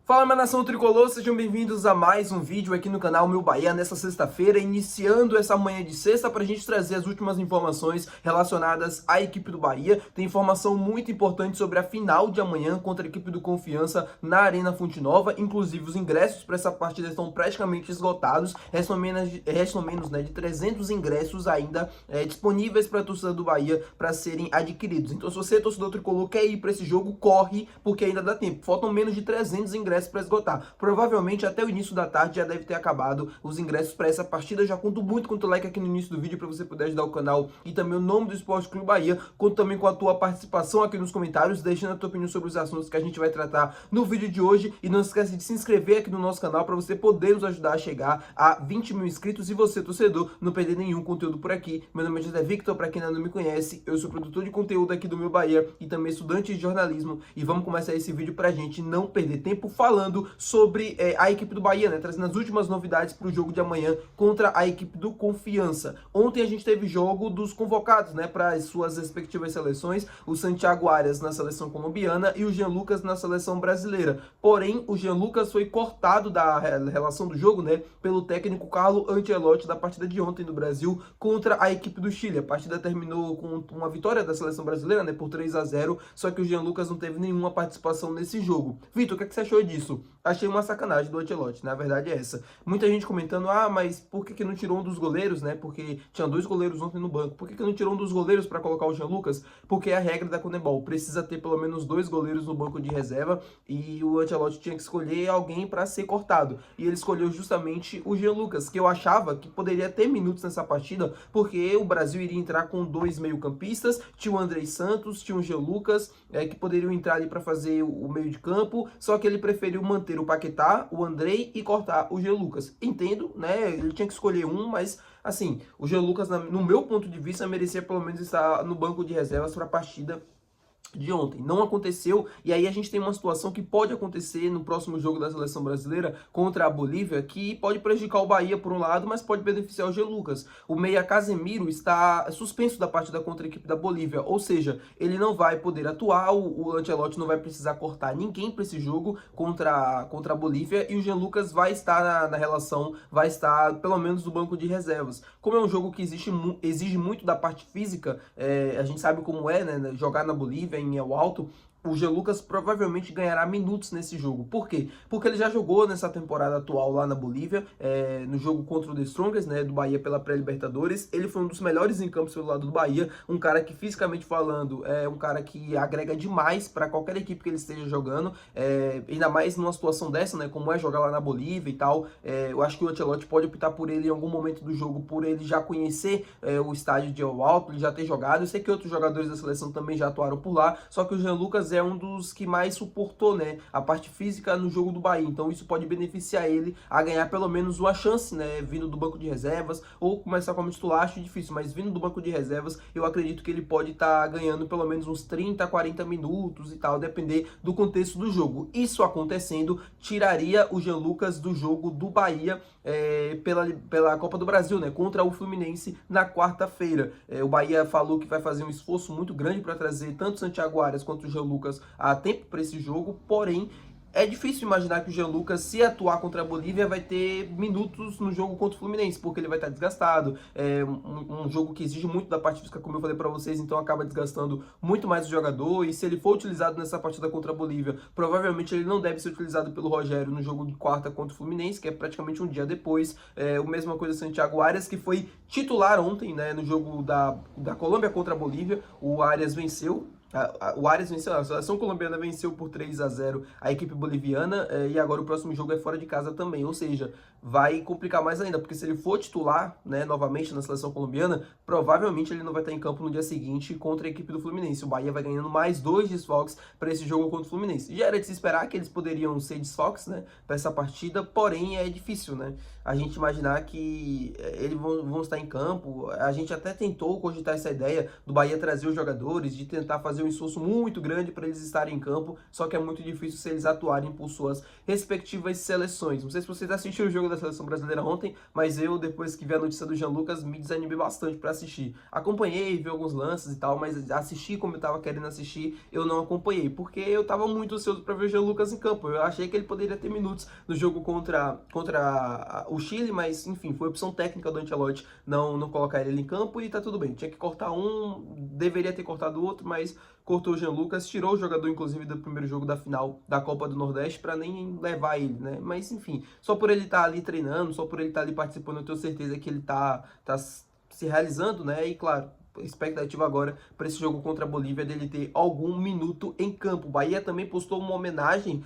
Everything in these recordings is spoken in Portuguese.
Fala, minha nação tricolor, sejam bem-vindos a mais um vídeo aqui no canal Meu Bahia nessa sexta-feira, iniciando essa manhã de sexta para a gente trazer as últimas informações relacionadas à equipe do Bahia. Tem informação muito importante sobre a final de amanhã contra a equipe do Confiança na Arena Fonte Nova. Inclusive, os ingressos para essa partida estão praticamente esgotados, restam menos de 300 ingressos ainda disponíveis para a torcida do Bahia para serem adquiridos. Então, se você, torcedor tricolor, quer ir para esse jogo, corre, porque ainda dá tempo. Faltam menos de 300 ingressos para esgotar. Provavelmente até o início da tarde já deve ter acabado os ingressos para essa partida. Já conto muito com o like aqui no início do vídeo para você poder ajudar o canal e também o nome do Esporte Clube Bahia. Conto também com a tua participação aqui nos comentários, deixando a tua opinião sobre os assuntos que a gente vai tratar no vídeo de hoje. E não esquece de se inscrever aqui no nosso canal para você poder nos ajudar a chegar a 20 mil inscritos e você, torcedor, não perder nenhum conteúdo por aqui. Meu nome é José Victor, para quem ainda não me conhece, eu sou produtor de conteúdo aqui do Meu Bahia e também estudante de jornalismo. E vamos começar esse vídeo para a gente não perder tempo falando sobre a equipe do Bahia, né? Trazendo as últimas novidades para o jogo de amanhã contra a equipe do Confiança. Ontem a gente teve jogo dos convocados, né, para as suas respectivas seleções, o Santiago Arias na seleção colombiana e o Jean Lucas na seleção brasileira. Porém, o Jean Lucas foi cortado da relação do jogo, né, pelo técnico Carlo Ancelotti da partida de ontem do Brasil contra a equipe do Chile. A partida terminou com uma vitória da seleção brasileira, né, por 3-0, só que o Jean Lucas não teve nenhuma participação nesse jogo. Vitor, o que você achou disso? Achei uma sacanagem do Ancelotti, na verdade é essa. Muita gente comentando, mas por que não tirou um dos goleiros, né? Porque tinha dois goleiros ontem no banco. Por que não tirou um dos goleiros para colocar o Jean Lucas? Porque é a regra da Conmebol. Precisa ter pelo menos dois goleiros no banco de reserva e o Ancelotti tinha que escolher alguém para ser cortado. E ele escolheu justamente o Jean Lucas, que eu achava que poderia ter minutos nessa partida, porque o Brasil iria entrar com dois meio-campistas, tinha o Andrei Santos, tinha o Jean Lucas, que poderiam entrar ali para fazer o meio de campo, só que ele preferiu manter o Paquetá, o Andrei e cortar o Jean Lucas. Entendo, né? Ele tinha que escolher um, mas assim, o Jean Lucas, no meu ponto de vista, merecia pelo menos estar no banco de reservas para a partida de ontem. Não aconteceu, e aí a gente tem uma situação que pode acontecer no próximo jogo da seleção brasileira contra a Bolívia, que pode prejudicar o Bahia por um lado, mas pode beneficiar o Jean Lucas. O meia Casemiro está suspenso da partida contra a equipe da Bolívia, ou seja, ele não vai poder atuar, o Ancelotti não vai precisar cortar ninguém para esse jogo contra a Bolívia, e o Jean Lucas vai estar na relação, vai estar pelo menos no banco de reservas. Como é um jogo que exige muito da parte física, a gente sabe como é, né, jogar na Bolívia, em El Alto, o Jean Lucas provavelmente ganhará minutos nesse jogo. Por quê? Porque ele já jogou nessa temporada atual lá na Bolívia, no jogo contra o The Strongest, né, do Bahia pela pré-Libertadores. Ele foi um dos melhores em campo pelo lado do Bahia, um cara que fisicamente falando é um cara que agrega demais para qualquer equipe que ele esteja jogando, ainda mais numa situação dessa, né, como é jogar lá na Bolívia e tal. Eu acho que o Ancelotti pode optar por ele em algum momento do jogo, por ele já conhecer o estádio de El Alto, ele já ter jogado. Eu sei que outros jogadores da seleção também já atuaram por lá, só que o Jean Lucas é um dos que mais suportou, né, a parte física no jogo do Bahia, então isso pode beneficiar ele a ganhar pelo menos uma chance, né, vindo do banco de reservas, ou começar como titular, acho difícil, mas vindo do banco de reservas, eu acredito que ele pode estar ganhando pelo menos uns 30, 40 minutos e tal, depender do contexto do jogo. Isso acontecendo, tiraria o Jean Lucas do jogo do Bahia pela Copa do Brasil, né, contra o Fluminense na quarta-feira. O Bahia falou que vai fazer um esforço muito grande para trazer tanto o Santiago Arias quanto o Jean Lucas a tempo para esse jogo, porém é difícil imaginar que o Jean Lucas, se atuar contra a Bolívia, vai ter minutos no jogo contra o Fluminense, porque ele vai estar desgastado. É um jogo que exige muito da parte física, como eu falei para vocês, então acaba desgastando muito mais o jogador. E se ele for utilizado nessa partida contra a Bolívia, provavelmente ele não deve ser utilizado pelo Rogério no jogo de quarta contra o Fluminense, que é praticamente um dia depois. A mesma coisa Santiago Arias, que foi titular ontem, né, no jogo da Colômbia contra a Bolívia. O Arias venceu. O Arias venceu, a seleção colombiana venceu por 3-0 a equipe boliviana, e agora o próximo jogo é fora de casa também, ou seja, vai complicar mais ainda, porque se ele for titular, né, novamente na seleção colombiana, provavelmente ele não vai estar em campo no dia seguinte contra a equipe do Fluminense. O Bahia vai ganhando mais 2 desfalques para esse jogo contra o Fluminense. Já era de se esperar que eles poderiam ser desfalques, né, para essa partida, porém é difícil, né, a gente imaginar que eles vão estar em campo. A gente até tentou cogitar essa ideia do Bahia trazer os jogadores, de tentar fazer um esforço muito grande para eles estarem em campo, só que é muito difícil se eles atuarem por suas respectivas seleções. Não sei se vocês assistiram o jogo da Seleção Brasileira ontem, mas eu, depois que vi a notícia do Jean Lucas, me desanimei bastante para assistir. Acompanhei, vi alguns lances e tal, mas assistir como eu tava querendo assistir, eu não acompanhei, porque eu tava muito ansioso para ver o Jean Lucas em campo. Eu achei que ele poderia ter minutos no jogo contra o Chile, mas enfim, foi opção técnica do Ancelotti não colocar ele em campo e tá tudo bem. Tinha que cortar um, deveria ter cortado o outro, mas cortou o Jean Lucas, tirou o jogador, inclusive, do primeiro jogo da final da Copa do Nordeste para nem levar ele, né? Mas enfim, só por ele estar ali treinando, só por ele estar ali participando, eu tenho certeza que ele tá se realizando, né? E claro, expectativa agora para esse jogo contra a Bolívia dele ter algum minuto em campo. O Bahia também postou uma homenagem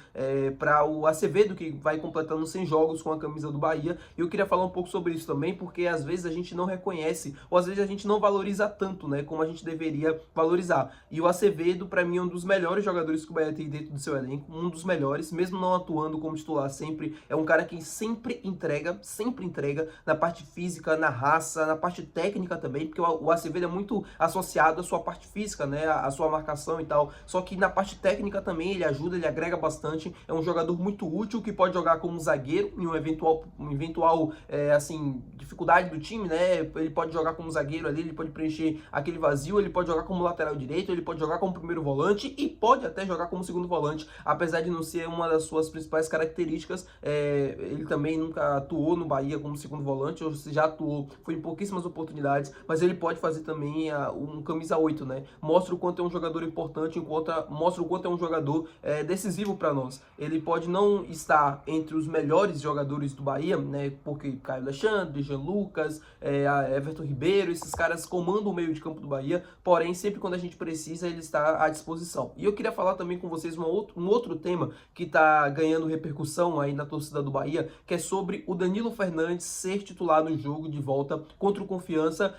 para o Acevedo, que vai completando 100 jogos com a camisa do Bahia, e eu queria falar um pouco sobre isso também, porque às vezes a gente não reconhece, ou às vezes a gente não valoriza tanto, né, como a gente deveria valorizar. E o Acevedo, para mim, é um dos melhores jogadores que o Bahia tem dentro do seu elenco, um dos melhores, mesmo não atuando como titular sempre, é um cara que sempre entrega na parte física, na raça, na parte técnica também, porque o Acevedo é muito associado à sua parte física, né, à sua marcação e tal, só que na parte técnica também ele ajuda, ele agrega bastante, é um jogador muito útil que pode jogar como zagueiro em um eventual assim, dificuldade do time, né, ele pode jogar como zagueiro ali, ele pode preencher aquele vazio, ele pode jogar como lateral direito, ele pode jogar como primeiro volante e pode até jogar como segundo volante, apesar de não ser uma das suas principais características, ele também nunca atuou no Bahia como segundo volante, ou se já atuou, foi em pouquíssimas oportunidades, mas ele pode fazer também um camisa 8, né? Mostra o quanto é um jogador importante, mostra o quanto é um jogador decisivo para nós. Ele pode não estar entre os melhores jogadores do Bahia, né? Porque Caio Alexandre, Jean Lucas, Everton Ribeiro, esses caras comandam o meio de campo do Bahia, porém, sempre quando a gente precisa, ele está à disposição. E eu queria falar também com vocês um outro tema que está ganhando repercussão aí na torcida do Bahia, que é sobre o Danilo Fernandes ser titular no jogo de volta contra o Confiança,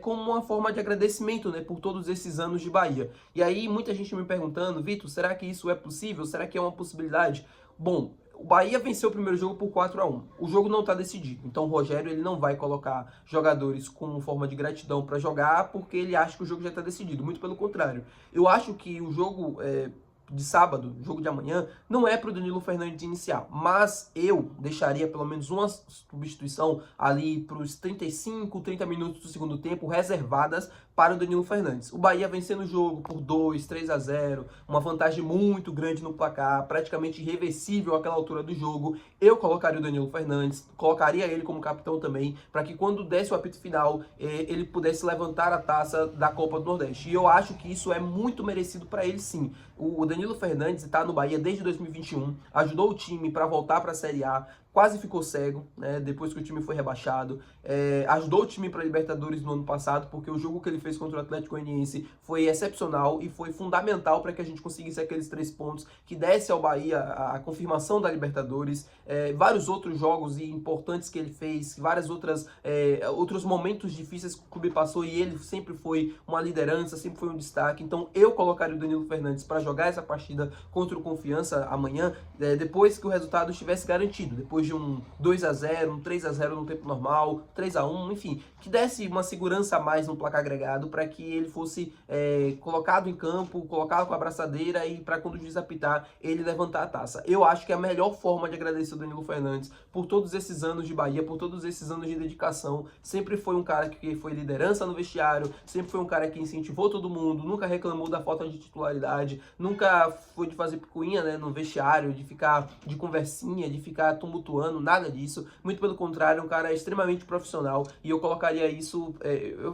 como uma forma de agradecimento, né, por todos esses anos de Bahia. E aí muita gente me perguntando, Vitor, será que isso é possível? Será que é uma possibilidade? Bom, o Bahia venceu o primeiro jogo por 4-1. O jogo não está decidido. Então o Rogério ele não vai colocar jogadores como forma de gratidão para jogar porque ele acha que o jogo já está decidido. Muito pelo contrário. Eu acho que o jogo de sábado, jogo de amanhã, não é para o Danilo Fernandes iniciar, mas eu deixaria pelo menos uma substituição ali para os 35, 30 minutos do segundo tempo reservadas para o Danilo Fernandes. O Bahia vencendo o jogo por 2, 3-0, uma vantagem muito grande no placar, praticamente irreversível àquela altura do jogo. Eu colocaria o Danilo Fernandes, colocaria ele como capitão também, para que quando desse o apito final, ele pudesse levantar a taça da Copa do Nordeste. E eu acho que isso é muito merecido para ele, sim. O Danilo Fernandes está no Bahia desde 2021, ajudou o time para voltar para a Série A, quase ficou cego, né, depois que o time foi rebaixado, ajudou o time para a Libertadores no ano passado, porque o jogo que ele fez contra o Atlético Goianiense foi excepcional e foi fundamental para que a gente conseguisse aqueles 3 pontos que desse ao Bahia a confirmação da Libertadores, vários outros jogos importantes que ele fez, outros momentos difíceis que o clube passou e ele sempre foi uma liderança, sempre foi um destaque. Então eu colocaria o Danilo Fernandes para jogar essa partida contra o Confiança amanhã, depois que o resultado estivesse garantido, depois de um 2-0, um 3-0 no tempo normal, 3-1, enfim, que desse uma segurança a mais no placar agregado para que ele fosse colocado em campo, colocado com a abraçadeira e para quando o juiz apitar, ele levantar a taça. Eu acho que é a melhor forma de agradecer o Danilo Fernandes por todos esses anos de Bahia, por todos esses anos de dedicação. Sempre foi um cara que foi liderança no vestiário, sempre foi um cara que incentivou todo mundo, nunca reclamou da falta de titularidade, nunca foi de fazer picuinha, né, no vestiário, de ficar de conversinha, de ficar tumultuando, nada disso. Muito pelo contrário, um cara extremamente profissional e eu colocaria isso,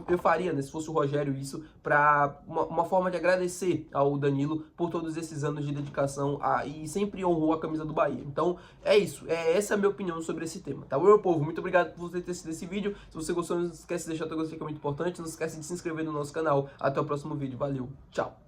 eu faria, né, se fosse o Rogério, isso para uma forma de agradecer ao Danilo por todos esses anos de dedicação e sempre honrou a camisa do Bahia. Então é isso, essa é a minha opinião sobre esse tema, tá bom, meu povo? Muito obrigado por você ter assistido esse vídeo. Se você gostou, não esquece de deixar o teu gostei, que é muito importante. Não esquece de se inscrever no nosso canal. Até o próximo vídeo, valeu, tchau!